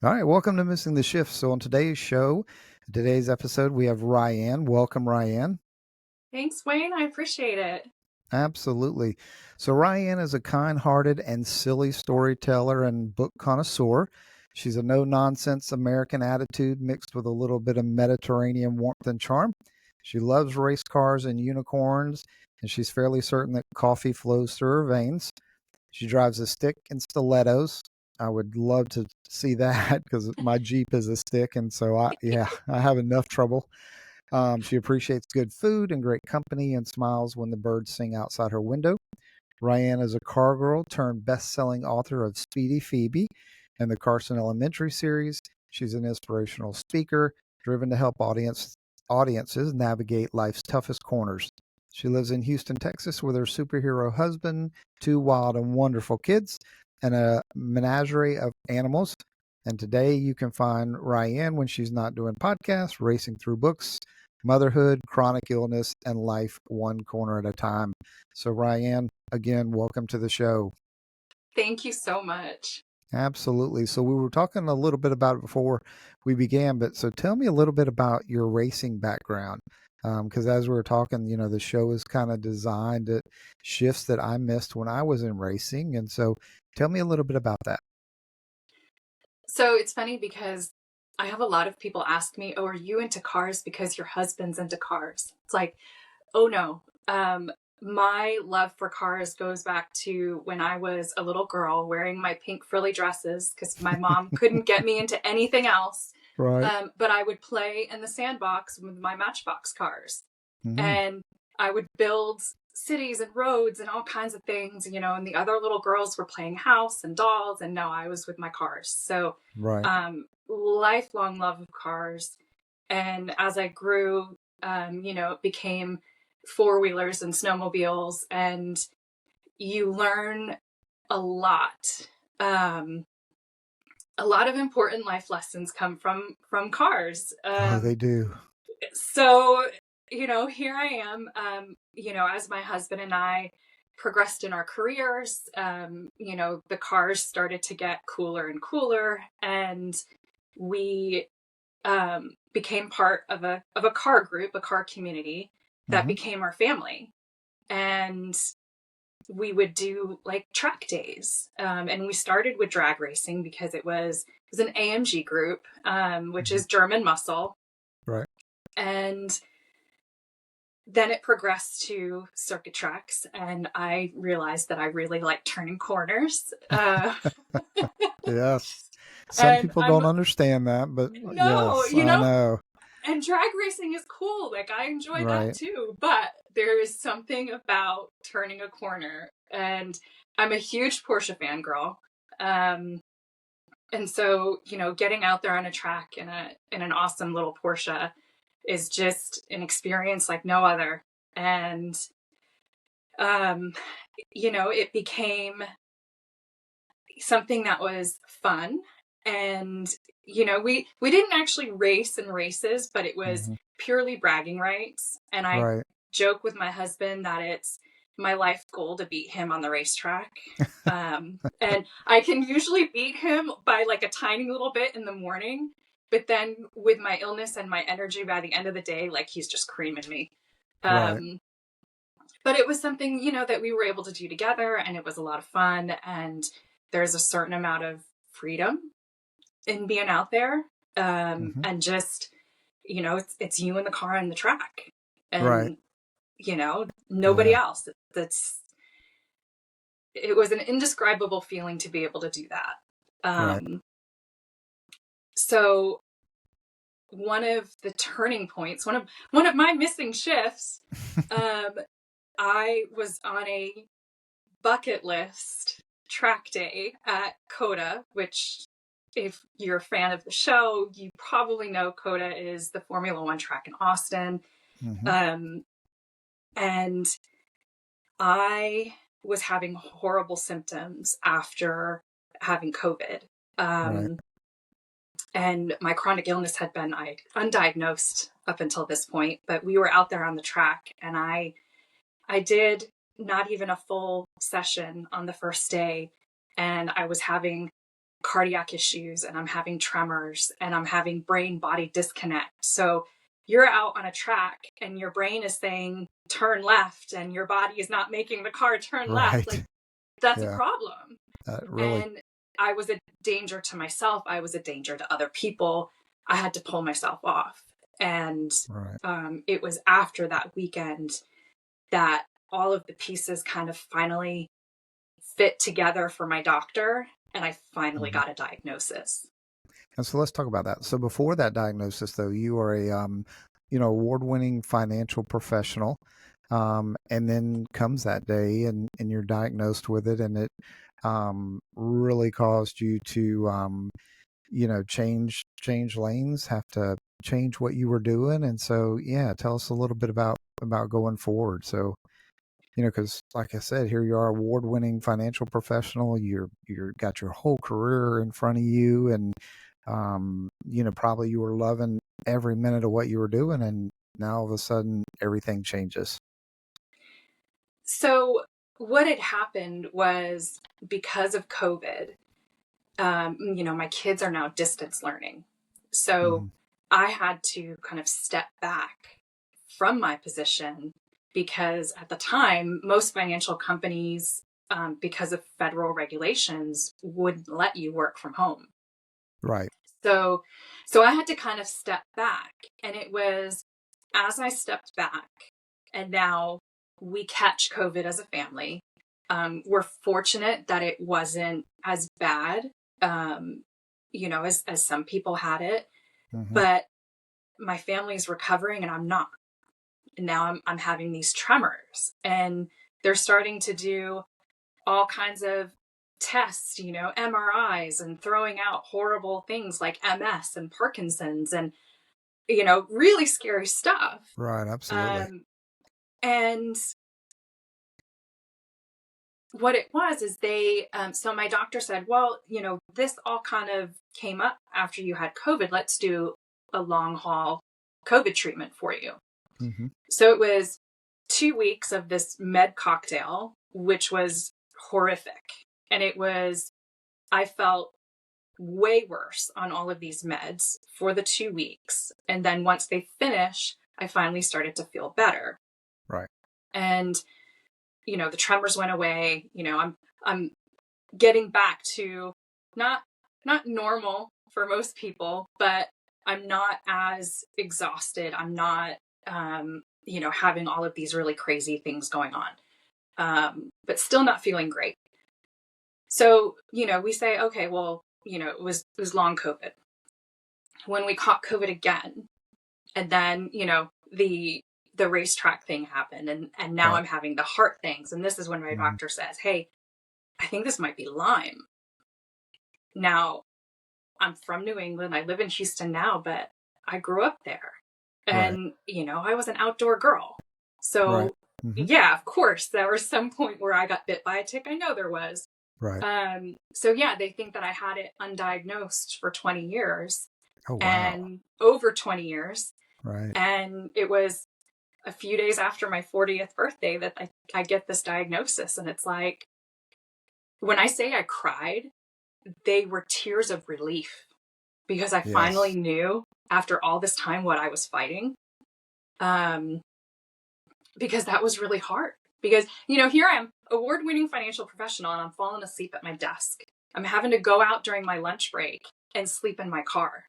All right, welcome to Missing the Shift. So on today's episode, we have Ryanne. Welcome, Ryanne. Thanks, Wayne. I appreciate it. Absolutely. So Ryanne is a kind-hearted and silly storyteller and book connoisseur. She's a no-nonsense American attitude mixed with a little bit of Mediterranean warmth and charm. She loves race cars and unicorns, and she's fairly certain that coffee flows through her veins. She drives a stick and stilettos. I would love to see that because my Jeep is a stick, and so I have enough trouble. She appreciates good food and great company and smiles when the birds sing outside her window. Ryanne is a car girl turned best-selling author of Speedy Phoebe and the Carson Elementary series. She's an inspirational speaker, driven to help audiences navigate life's toughest corners. She lives in Houston, Texas, with her superhero husband, two wild and wonderful kids, and a menagerie of animals. And today you can find Ryanne when she's not doing podcasts, racing through books, motherhood, chronic illness, and life one corner at a time. So, Ryanne, again, welcome to the show. Thank you so much. Absolutely. So, we were talking a little bit about it before we began, but so tell me a little bit about your racing background. Because as we were talking, the show is kind of designed at shifts that I missed when I was in racing. And so, tell me a little bit about that. So it's funny because I have a lot of people ask me, "Oh, are you into cars because your husband's into cars?" It's like, oh no. My love for cars goes back to when I was a little girl wearing my pink frilly dresses because my mom couldn't get me into anything else. Right. But I would play in the sandbox with my Matchbox cars. Hmm. And I would build cities and roads and all kinds of things, and the other little girls were playing house and dolls, and no, I was with my cars. So, Right. lifelong love of cars. And as I grew, it became four wheelers and snowmobiles, and you learn a lot. Um, a lot of important life lessons come from cars. Oh, they do. So here I am, as my husband and I progressed in our careers, the cars started to get cooler and cooler, and we became part of a car group, a car community that Hmm. became our family. And we would do like track days. And we started with drag racing because it was an AMG group, which Hmm. is German muscle. Right. And then it progressed to circuit tracks, and I realized that I really like turning corners. Yes. Some And people I'm don't understand that, but no, yes, I know. and drag racing is cool. Like, I enjoy that Right. too. But there is something about turning a corner, and I'm a huge Porsche fangirl. Um, and so, getting out there on a track in an awesome little Porsche is just an experience like no other. And um, it became something that was fun. And, we didn't actually race in races, but it was Hmm. purely bragging rights. And I Right. joke with my husband that it's my life goal to beat him on the racetrack. And I can usually beat him by like a tiny little bit in the morning. But then with my illness and my energy by the end of the day, like, he's just creaming me. Right. Um, but it was something, that we were able to do together, and it was a lot of fun. And there's a certain amount of freedom in being out there. Hmm. And just, it's you in the car and the track, Right. and, nobody Yeah. else. It was an indescribable feeling to be able to do that. Right. So one of the turning points, one of my missing shifts, um, I was on a bucket list track day at COTA, which, if you're a fan of the show, you probably know COTA is the Formula One track in Austin. Hmm. Um, and I was having horrible symptoms after having COVID. Right. Um, and my chronic illness had been undiagnosed up until this point, but we were out there on the track, and I did not even a full session on the first day, and I was having cardiac issues and I'm having tremors and I'm having brain body disconnect. So you're out on a track and your brain is saying turn left and your body is not making the car turn left. Like Right. that's a Yeah. problem. Really. And I was a danger to myself. I was a danger to other people. I had to pull myself off. And Right. it was after that weekend that all of the pieces kind of finally fit together for my doctor. And I finally Mhm. got a diagnosis. And so let's talk about that. So before that diagnosis, though, you are a award-winning financial professional, and then comes that day, and you're diagnosed with it, and it really caused you to change lanes, have to change what you were doing, and so yeah, tell us a little bit about going forward. So because like I said, here you are, award-winning financial professional. You're got your whole career in front of you, and probably you were loving every minute of what you were doing, and now all of a sudden everything changes. So, what had happened was because of COVID, my kids are now distance learning. So, Hmm. I had to kind of step back from my position because at the time, most financial companies, because of federal regulations, wouldn't let you work from home. Right. So, so I had to kind of step back. And it was as I stepped back, and now we catch COVID as a family. We're fortunate that it wasn't as bad, as some people had it. Hmm. But my family's recovering, and I'm not. And now I'm having these tremors, and they're starting to do all kinds of tests, MRIs, and throwing out horrible things like MS and Parkinson's and, really scary stuff. Right. Absolutely. Um, and what it was is so my doctor said, well, this all kind of came up after you had COVID. Let's do a long haul COVID treatment for you. Hmm. So it was 2 weeks of this med cocktail, which was horrific. And I felt way worse on all of these meds for the 2 weeks. And then once they finish, I finally started to feel better. Right. And, the tremors went away. I'm getting back to not, not normal for most people, but I'm not as exhausted. I'm not, having all of these really crazy things going on. But still not feeling great. So, we say, okay, well, it was long COVID. When we caught COVID again, and then, the racetrack thing happened, and now Right. I'm having the heart things. And this is when my Hmm. doctor says, hey, I think this might be Lyme. Now, I'm from New England. I live in Houston now, but I grew up there. Right. And, I was an outdoor girl. Right. So, Hmm. yeah, of course, there was some point where I got bit by a tick. I know there was. Right. So yeah, they think that I had it undiagnosed for 20 years Oh wow. and over 20 years. Right. And it was a few days after my 40th birthday that I get this diagnosis. And it's like, when I say I cried, they were tears of relief because I finally Yes. knew after all this time what I was fighting. Um, because that was really hard. Because, here I am, award winning financial professional, and I'm falling asleep at my desk. I'm having to go out during my lunch break and sleep in my car.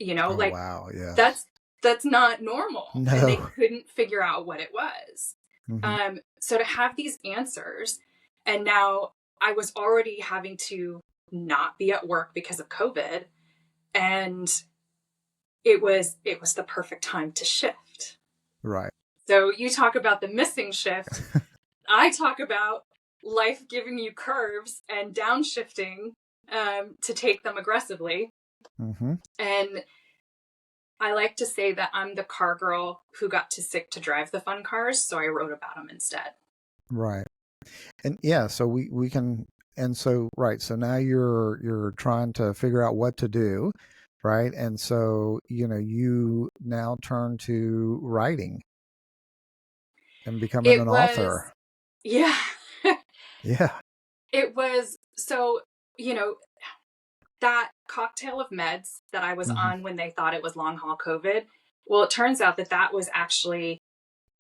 Oh Like wow. Yes. that's not normal. And they No. couldn't figure out what it was. Hmm. So to have these answers, and now I was already having to not be at work because of COVID. And it was the perfect time to shift. Right. So you talk about the missing shift. I talk about life giving you curves and downshifting to take them aggressively. Hmm. And I like to say that I'm the car girl who got too sick to drive the fun cars, so I wrote about them instead. Right. And yeah, so we can, and so right, so now you're trying to figure out what to do, right? And so, you now turn to writing and becoming It an was, author. yeah, Yeah. it was so, you know, that cocktail of meds that I was Mm-hmm. on when they thought it was long haul COVID, well, it turns out that that was actually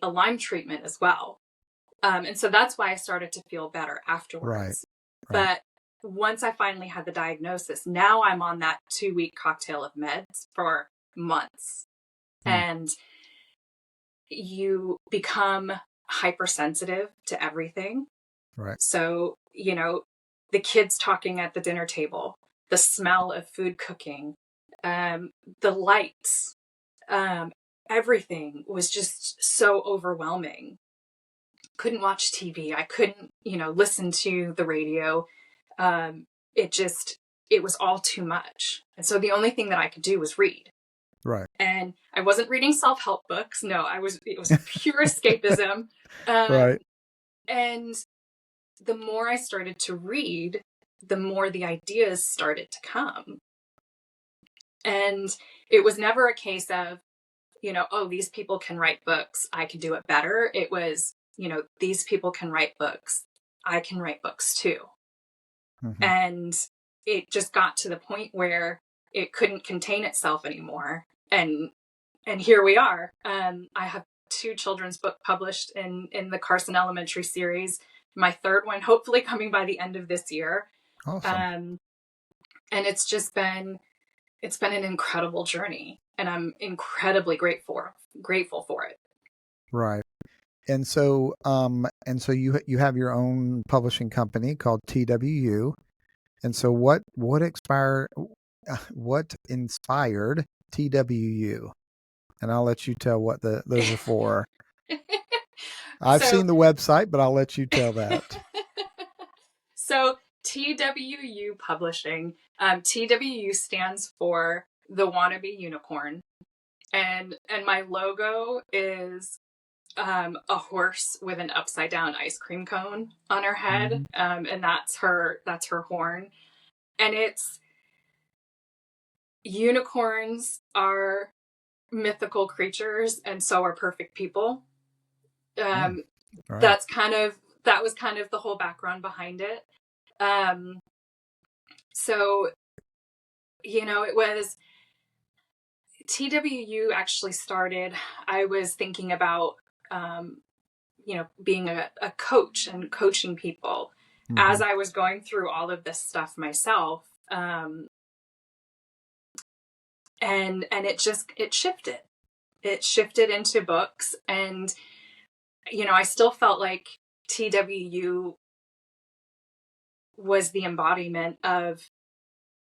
a Lyme treatment as well. And so that's why I started to feel better Right. afterwards. Right. But once I finally had the diagnosis, now I'm on that 2-week cocktail of meds for months. Mm. And you become hypersensitive to everything. Right. So, the kids talking at the dinner table, the smell of food cooking, the lights, everything was just so overwhelming. Couldn't watch TV. I couldn't, listen to the radio. It was all too much. And so the only thing that I could do was read. Right. And I wasn't reading self-help books. No, it was pure escapism. Right. And the more I started to read, the more the ideas started to come. And it was never a case of, oh, these people can write books, I can do it better. It was, these people can write books, I can write books too. Mm-hmm. And it just got to the point where it couldn't contain itself anymore. And here we are. I have 2 children's books published in the Carson Elementary series. My 3rd one, hopefully coming by the end of this year. Awesome. And it's an incredible journey, and I'm incredibly grateful for it. Right. And so you have your own publishing company called TWU. And so what inspired TWU? And I'll let you tell what those are for. I've So, seen the website, but I'll let you tell that. So TWU Publishing, TWU stands for the Wannabe Unicorn, and my logo is a horse with an upside down ice cream cone on her head, and that's her horn. And it's unicorns are mythical creatures, and so are perfect people. Right. That was kind of the whole background behind it. So, it was TWU actually started. I was thinking about, being a coach and coaching people as I was going through all of this stuff myself. And it shifted. It shifted into books, and I still felt like TWU was the embodiment of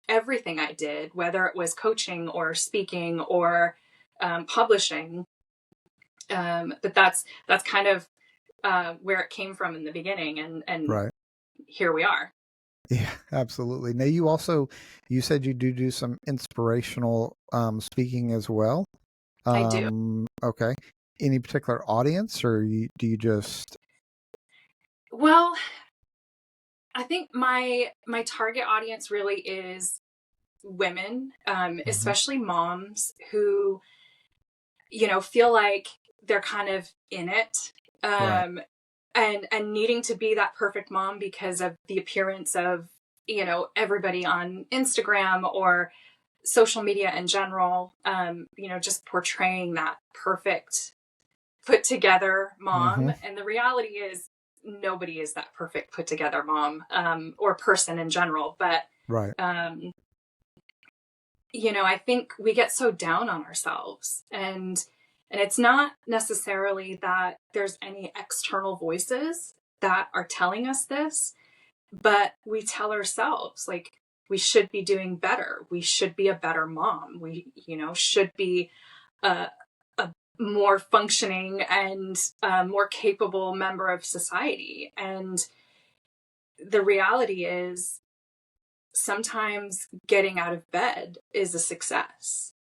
everything I did, whether it was coaching or speaking or publishing. But that's kind of where it came from in the beginning, and Right. here we are. Yeah, absolutely. Now you said you do some inspirational speaking as well. I do. Okay. Any particular audience, or do you just? Well, I think my target audience really is women, especially moms who, feel like they're kind of in it, Right. and needing to be that perfect mom because of the appearance of, everybody on Instagram or social media in general, just portraying that perfect put together mom. And the reality is nobody is that perfect put together mom, or person in general. But, Right. I think we get so down on ourselves, and it's not necessarily that there's any external voices that are telling us this, but we tell ourselves, like, we should be doing better. We should be a better mom. We, should be a more functioning and more capable member of society. And the reality is sometimes getting out of bed is a success.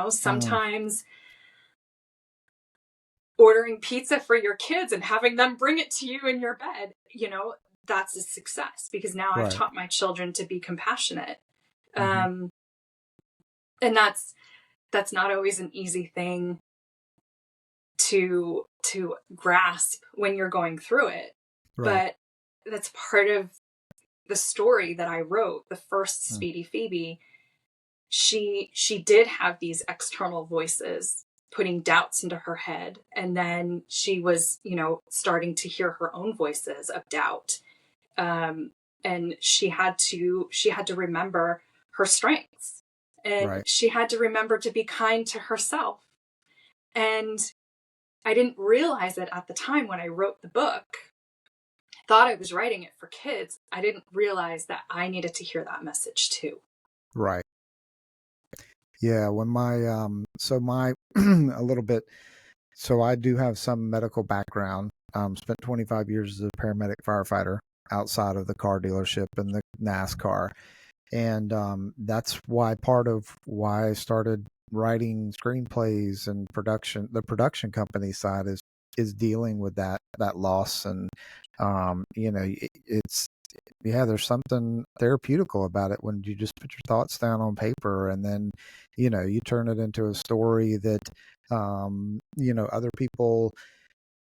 Sometimes ordering pizza for your kids and having them bring it to you in your bed, that's a success, because now I've taught my children to be compassionate. And that's not always an easy thing to grasp when you're going through it. Right. But that's the story that I wrote, the first Mm. Speedy Phoebe, she did have these external voices putting doubts into her head, and then she was, starting to hear her own voices of doubt. And she had to remember her strengths, and Right. she had to remember to be kind to herself. And I didn't realize it at the time when I wrote the book. I thought I was writing it for kids. I didn't realize that I needed to hear that message too. Right. Yeah. When my a little bit, so I do have some medical background. Spent 25 years as a paramedic firefighter outside of the car dealership and the NASCAR. And that's why part of why I started writing screenplays and production. The production company side is dealing with that loss, and it's there's something therapeutical about it when you just put your thoughts down on paper, and then you turn it into a story that other people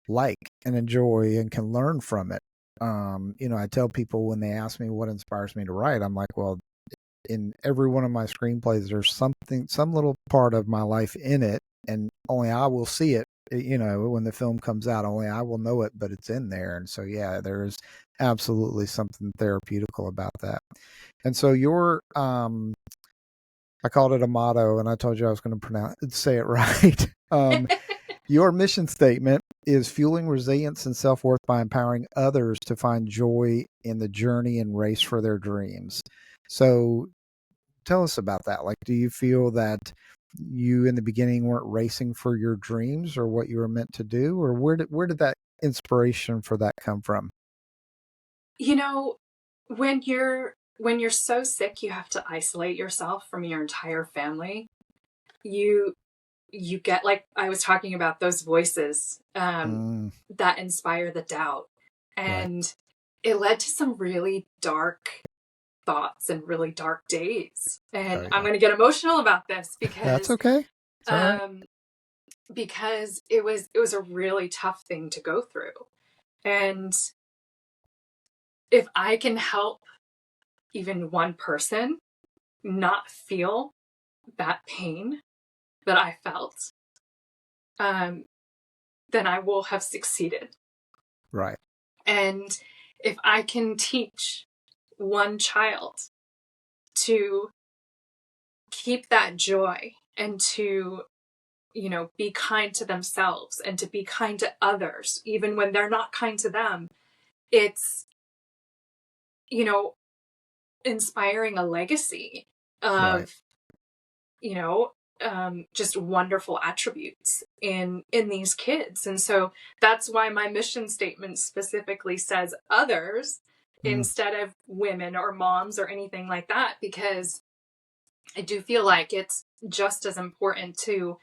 like and enjoy and can learn from it. I tell people when they ask me what inspires me to write, I'm like, well, in every one of my screenplays, there's some little part of my life in it, and only I will see it. When the film comes out, only I will know it, but it's in there. And so, yeah, there is absolutely something therapeutical about that. And so I called it a motto, and I told you I was going to say it right. Your mission statement is fueling resilience and self-worth by empowering others to find joy in the journey and race for their dreams. So tell us about that. Like, do you feel that you in the beginning weren't racing for your dreams or what you were meant to do, or where did that inspiration for that come from? You know, when you're so sick you have to isolate yourself from your entire family, you you get, like I was talking about, those voices Mm, that inspire the doubt. right. And it led to some really dark thoughts and really dark days. And Oh I'm yeah. going to get emotional about this That's because okay. It's all right. um it was a really tough thing to go through. And if I can help even one person not feel that pain that I felt, um, then I will have succeeded. Right. And if I can teach one child to keep that joy and to, be kind to themselves and to be kind to others, even when they're not kind to them, it's, you know, inspiring a legacy Right. of, you know, just wonderful attributes in these kids. And so that's why my mission statement specifically says others Mm, instead of women or moms or anything like that, because I do feel like it's just as important to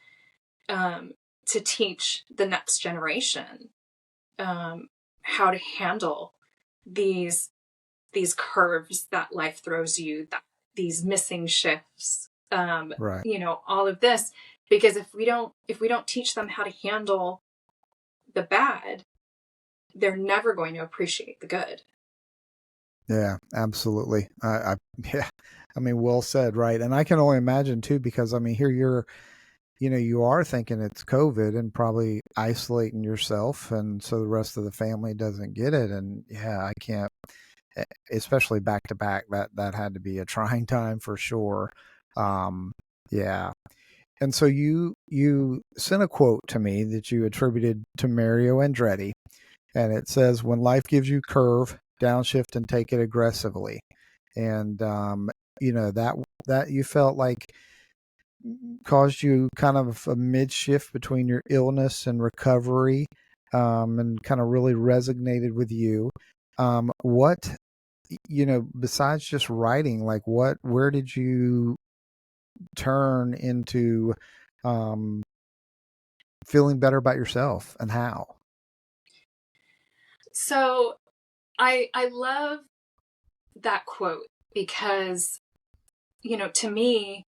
teach the next generation how to handle these curves that life throws you, that these missing shifts, right. all of this. Because if we don't teach them how to handle the bad, they're never going to appreciate the good. Yeah, absolutely. Yeah, I mean, well said, right? And I can only imagine too, because I mean, here you are thinking it's COVID and probably isolating yourself, and so the rest of the family doesn't get it. And yeah, I can't, especially back to back. That had to be a trying time for sure. Um, yeah. And so you sent a quote to me that you attributed to Mario Andretti, and it says, "When life gives you curve, downshift and take it aggressively." And that you felt like caused you kind of a mid shift between your illness and recovery, and kind of really resonated with you. What besides just writing, like where did you turn into um, feeling better about yourself, and how? So I love that quote because, to me,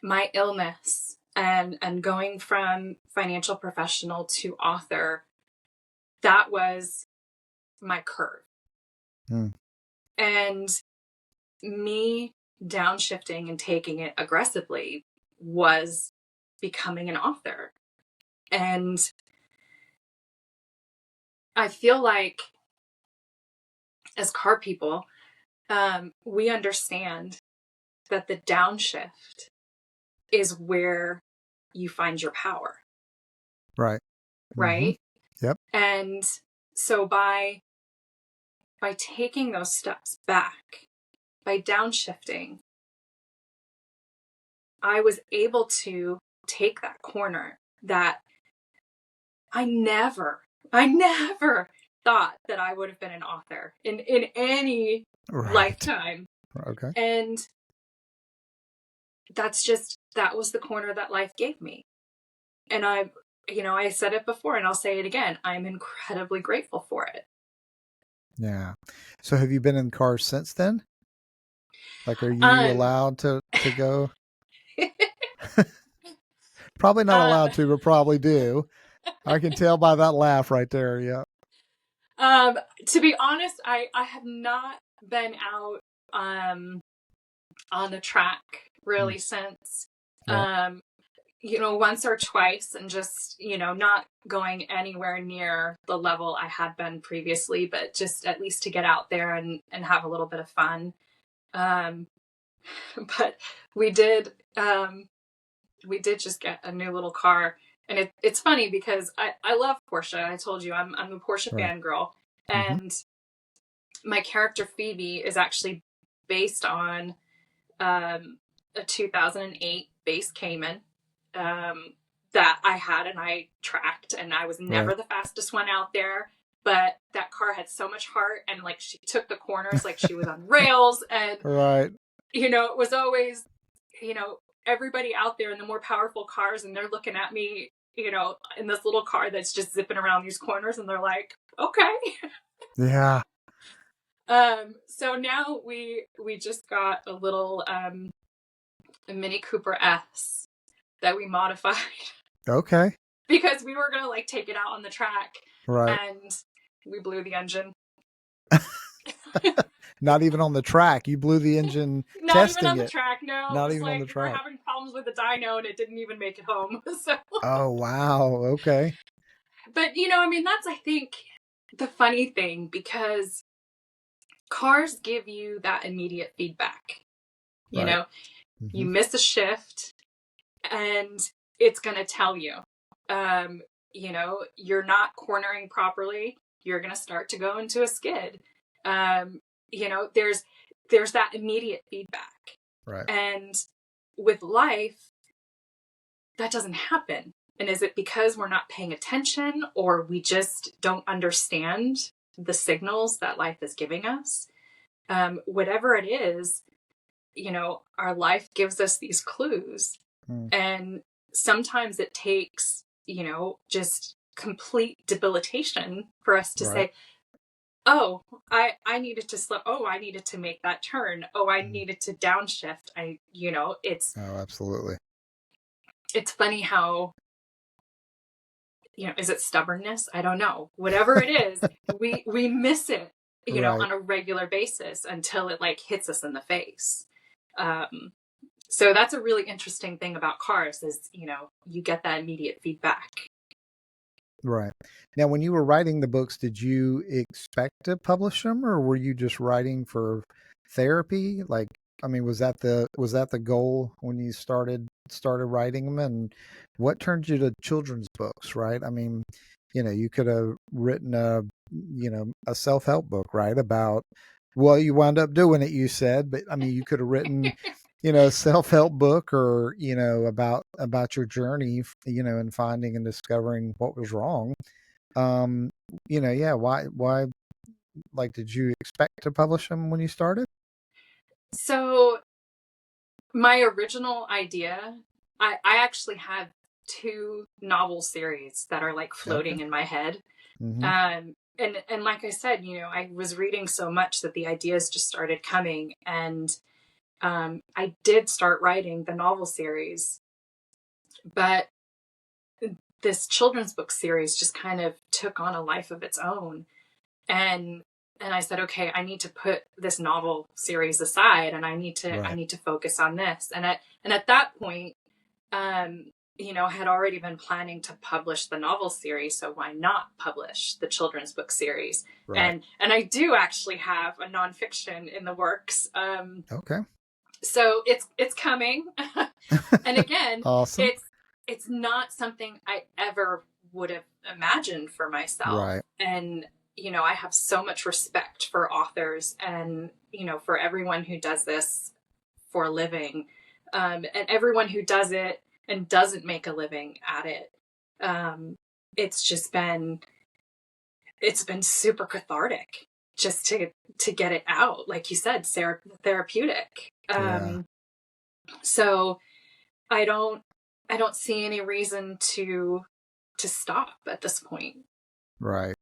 my illness and going from financial professional to author, that was my curve. Hmm. And me downshifting and taking it aggressively was becoming an author. And I feel like as car people, we understand that the downshift is where you find your power. Right. Right. Yep. And so by taking those steps back, by downshifting, I was able to take that corner that I never thought that I would have been an author in any lifetime. Okay. And that was the corner that life gave me. And I said it before and I'll say it again. I'm incredibly grateful for it. Yeah. So have you been in cars since then? Like, are you allowed to go? Probably not allowed to, but probably do. I can tell by that laugh right there. Yeah. To be honest, I have not been out on the track really since Right. Once or twice, and just not going anywhere near the level I had been previously, but just at least to get out there and have a little bit of fun. But we did just get a new little car, and it's funny because I love Porsche. I told you I'm a Porsche fangirl, and my character Phoebe is actually based on a 2008 base Cayman that I had and I tracked, and I was never the fastest one out there, but that car had so much heart, and like she took the corners like she was on rails, and it was always everybody out there in the more powerful cars, and they're looking at me in this little car that's just zipping around these corners, and they're like, okay. Yeah. So now we just got a little a Mini Cooper S that we modified. Okay. Because we were gonna like take it out on the track, Right. and we blew the engine. Not even on the track. You blew the engine. Not even on the track. No, not it was even like on the track. We were having problems with the dyno, and it didn't even make it home. So. Oh wow. Okay. But that's, I think, the funny thing, because cars give you that immediate feedback. You miss a shift, and it's going to tell you. You're not cornering properly. You're going to start to go into a skid. There's that immediate feedback. Right. And with life, that doesn't happen. And is it because we're not paying attention, or we just don't understand the signals that life is giving us? Whatever it is, our life gives us these clues. And sometimes it takes, just complete debilitation for us to say, oh, I needed to slow. Oh, I needed to make that turn. Oh, I needed to downshift. It's. Oh, absolutely. It's funny how, is it stubbornness? I don't know. Whatever it is, we miss it, on a regular basis until it like hits us in the face. So that's a really interesting thing about cars is, you get that immediate feedback. Right. Now, when you were writing the books, did you expect to publish them, or were you just writing for therapy? Like, I mean, was that the goal when you started writing them? And what turned you to children's books, right? I mean, you could have written a self-help book, right? Well, you wound up doing it, you said, but I mean, you could have written, a self-help book, or, about your journey, and finding and discovering what was wrong. Yeah, why, like, did you expect to publish them when you started? So my original idea, I actually had 2 novel series that are like floating in my head. And like I said, I was reading so much that the ideas just started coming, and I did start writing the novel series, but this children's book series just kind of took on a life of its own. And I said, okay, I need to put this novel series aside, and I need Right. to focus on this. And at that point, I had already been planning to publish the novel series, so why not publish the children's book series? Right. And I do actually have a nonfiction in the works. Okay. So it's coming. And again, Awesome. it's not something I ever would have imagined for myself. Right. And I have so much respect for authors and for everyone who does this for a living, and everyone who does it and doesn't make a living at it. It's just been super cathartic just to get it out, like you said, therapeutic. Yeah. So I don't see any reason to stop at this point. Right.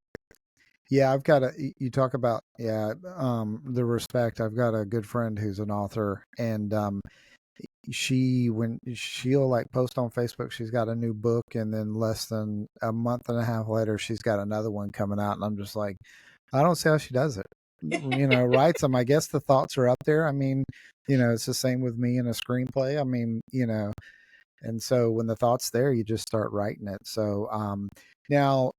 Yeah, I've got you talk about, the respect. I've got a good friend who's an author, and when she'll like post on Facebook, she's got a new book, and then less than a month and a half later, she's got another one coming out, and I'm just like, I don't see how she does it. Writes them. I guess the thoughts are up there. I mean, it's the same with me in a screenplay. I mean, and so when the thought's there, you just start writing it. So now,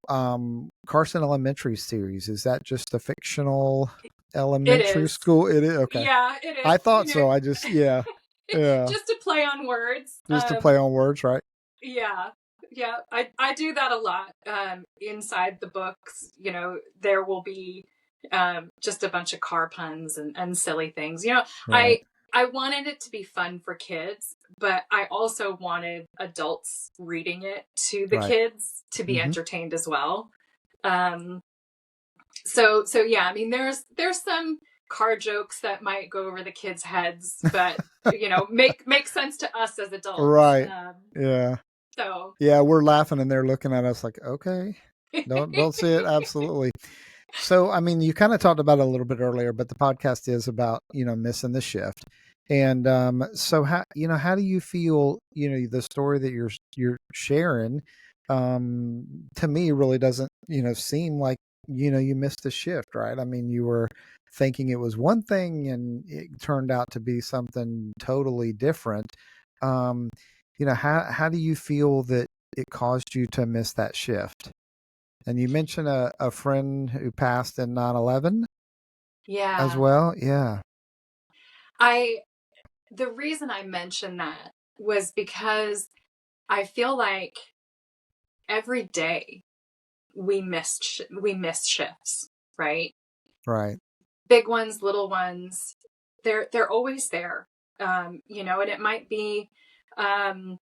Carson Elementary series, is that just a fictional elementary school? It is. Okay. Yeah, it is. I thought so. I just, yeah. Just to play on words. Just to play on words, right? Yeah. Yeah. I do that a lot. Inside the books, there will be just a bunch of car puns and silly things. Right. I wanted it to be fun for kids, but I also wanted adults reading it to the kids to be entertained as well. So yeah, I mean, there's some car jokes that might go over the kids' heads, but make sense to us as adults. Right. Yeah. So yeah, we're laughing and they're looking at us like, okay, don't see it. Absolutely. So, I mean, you kind of talked about it a little bit earlier, but the podcast is about, missing the shift. And so how do you feel, the story that you're sharing, to me really doesn't, seem like, you missed the shift, right? I mean, you were thinking it was one thing and it turned out to be something totally different. How do you feel that it caused you to miss that shift? And you mentioned a friend who passed in 9/11 as yeah, well. Yeah. the reason I mentioned that was because I feel like every day we miss shifts, right? Right. Big ones, little ones, they're always there. And it might be, oh,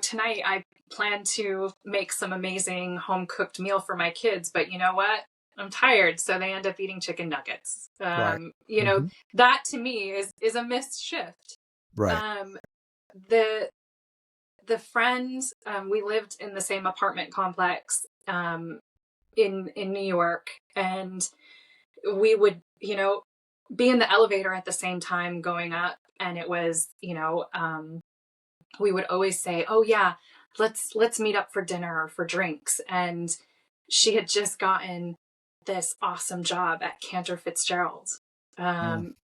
tonight I plan to make some amazing home cooked meal for my kids, but you know what? I'm tired, so they end up eating chicken nuggets. Right. Mm-hmm. That to me is a missed shift. Right. The friends, we lived in the same apartment complex in New York, and we would be in the elevator at the same time going up, and it was we would always say, oh yeah, let's meet up for dinner or for drinks. And she had just gotten this awesome job at Cantor Fitzgerald, and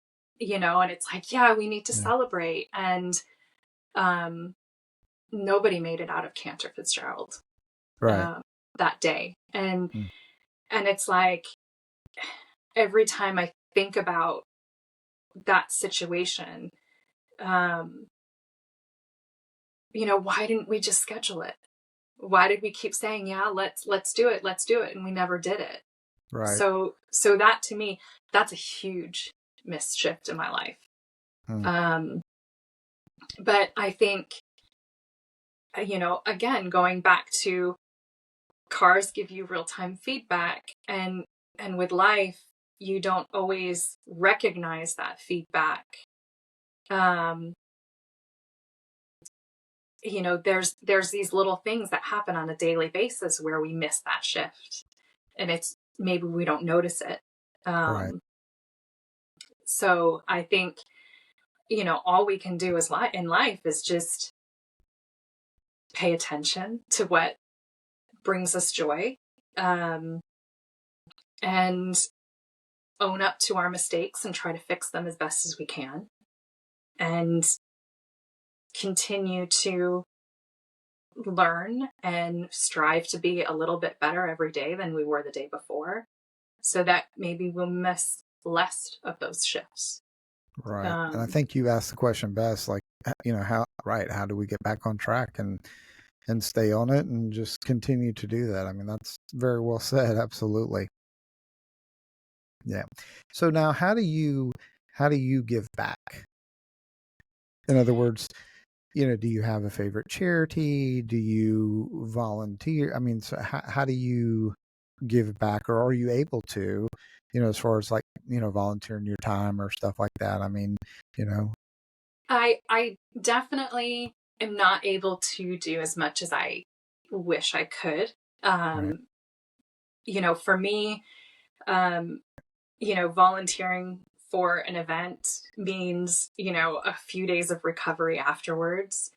it's like, yeah, we need to celebrate. And nobody made it out of Cantor Fitzgerald Right. that day. And it's like, every time I think about that situation, why didn't we just schedule it? Why did we keep saying, yeah, let's do it. Let's do it. And we never did it. Right. So that to me, that's a huge missed shift in my life. But I think, again, going back to cars give you real-time feedback, and with life, you don't always recognize that feedback. There's these little things that happen on a daily basis where we miss that shift, and it's maybe we don't notice it. Right. So I think, all we can do in life is just pay attention to what brings us joy, and and own up to our mistakes and try to fix them as best as we can, and continue to learn and strive to be a little bit better every day than we were the day before, so that maybe we'll miss less of those shifts. Right. And I think you asked the question best, like, how do we get back on track and stay on it and just continue to do that? I mean, that's very well said. Absolutely. Yeah. So now how do you give back? In other words, do you have a favorite charity? Do you volunteer? I mean, so how do you give back, or are you able to, as far as like, volunteering your time or stuff like that? I mean, I definitely am not able to do as much as I wish I could. Right. For me, volunteering for an event means, a few days of recovery afterwards.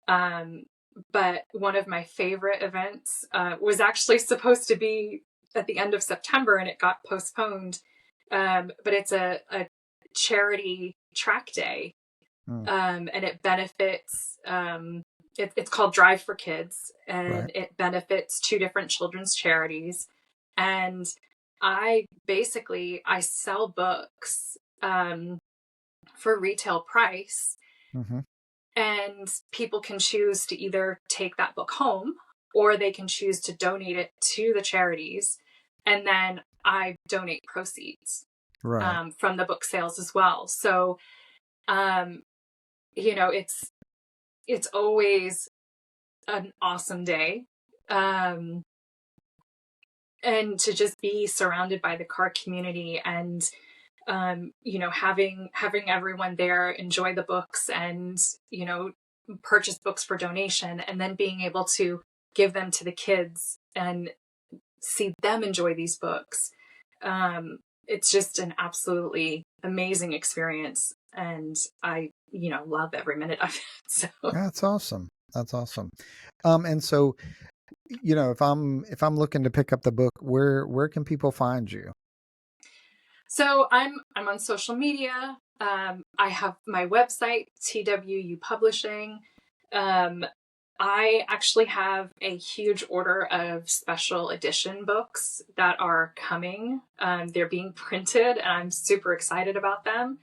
But one of my favorite events was actually supposed to be at the end of September, and it got postponed. But it's a charity track day, and it benefits. It's called Drive for Kids, and Right. it benefits two different children's charities. And I sell books for retail price. Mm-hmm. And people can choose to either take that book home, or they can choose to donate it to the charities. And then I donate proceeds from the book sales as well. So, it's always an awesome day. And to just be surrounded by the car community and having everyone there enjoy the books and, purchase books for donation, and then being able to give them to the kids and see them enjoy these books. It's just an absolutely amazing experience. And I, love every minute of it. So That's awesome. That's awesome. And so, if I'm looking to pick up the book, where can people find you? So I'm on social media. I have my website, TWU Publishing. I actually have a huge order of special edition books that are coming. They're being printed, and I'm super excited about them.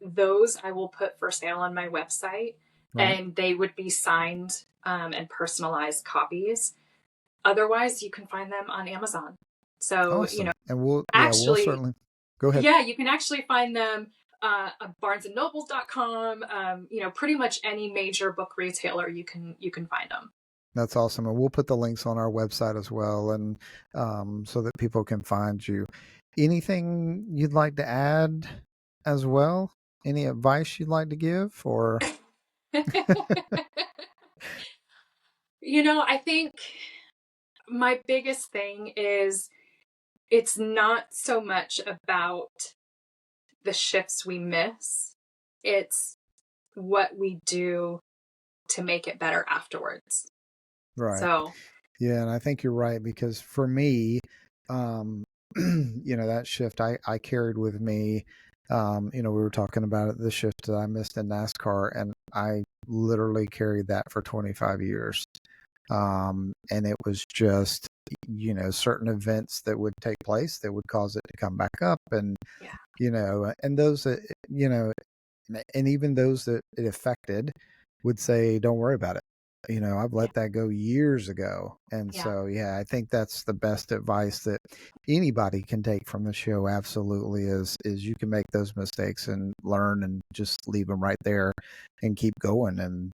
Those I will put for sale on my website, and they would be signed and personalized copies. Otherwise, you can find them on Amazon. So, awesome. And we'll certainly go ahead. Yeah, you can actually find them at barnesandnobles.com. Pretty much any major book retailer, you can find them. That's awesome. And we'll put the links on our website as well, and so that people can find you. Anything you'd like to add as well? Any advice you'd like to give, or? I think my biggest thing is it's not so much about the shifts we miss. It's what we do to make it better afterwards. Right. So, yeah. And I think you're right, because for me, that shift I carried with me, we were talking about it, the shift that I missed in NASCAR, and I literally carried that for 25 years. And it was just, certain events that would take place that would cause it to come back up. And, and those that, and even those that it affected would say, don't worry about it. I've let that go years ago. And so, I think that's the best advice that anybody can take from the show. Absolutely is you can make those mistakes and learn and just leave them right there and keep going. And,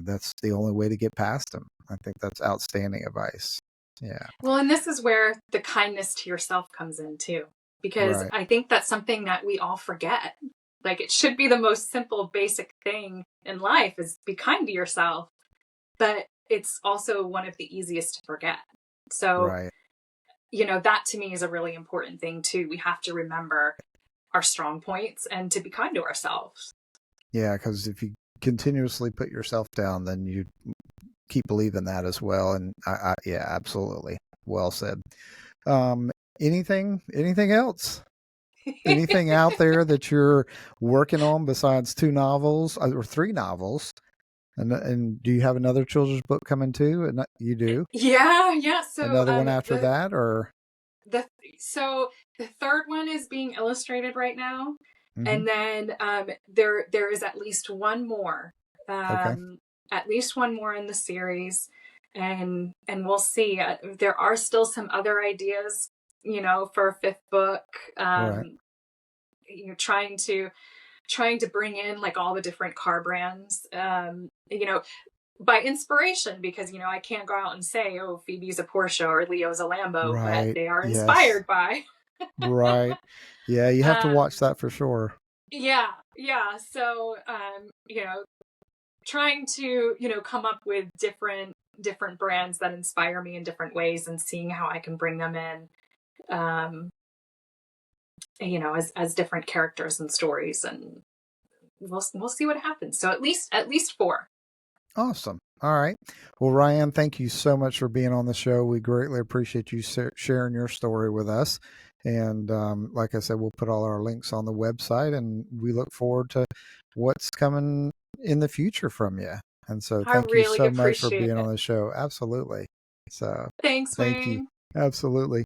that's the only way to get past them. I think that's outstanding advice. Yeah. Well, and this is where the kindness to yourself comes in too, because I think that's something that we all forget. Like, it should be the most simple, basic thing in life is be kind to yourself. But it's also one of the easiest to forget. So, that to me is a really important thing too. We have to remember our strong points and to be kind to ourselves. Yeah, because if you continuously put yourself down, then you keep believing that as well. And yeah, absolutely. Well said. Anything else? Anything out there that you're working on besides 2 novels or 3 novels? And do you have another children's book coming too? And you do Yeah. So another one after that, or the so the third one is being illustrated right now, mm-hmm. and then there is Okay, at least one more in the series, and we'll see. There are still some other ideas, for a fifth book. right, Trying to bring in like all the different car brands. By inspiration, because I can't go out and say, oh, Phoebe's a Porsche or Leo's a Lambo, but right, they are yes, inspired by. right, yeah. You have to watch um that for sure. yeah, so trying to come up with different brands that inspire me in different ways, and seeing how I can bring them in, um as different characters and stories, and we'll see what happens. So at least four. Awesome. All right. Well, Ryan, thank you so much for being on the show. We greatly appreciate you sharing your story with us. And like I said, we'll put all our links on the website, and we look forward to what's coming in the future from you. And so I thank you really so much for appreciate being on it. the show. Absolutely. So Thanks, thank you. Wayne. Absolutely.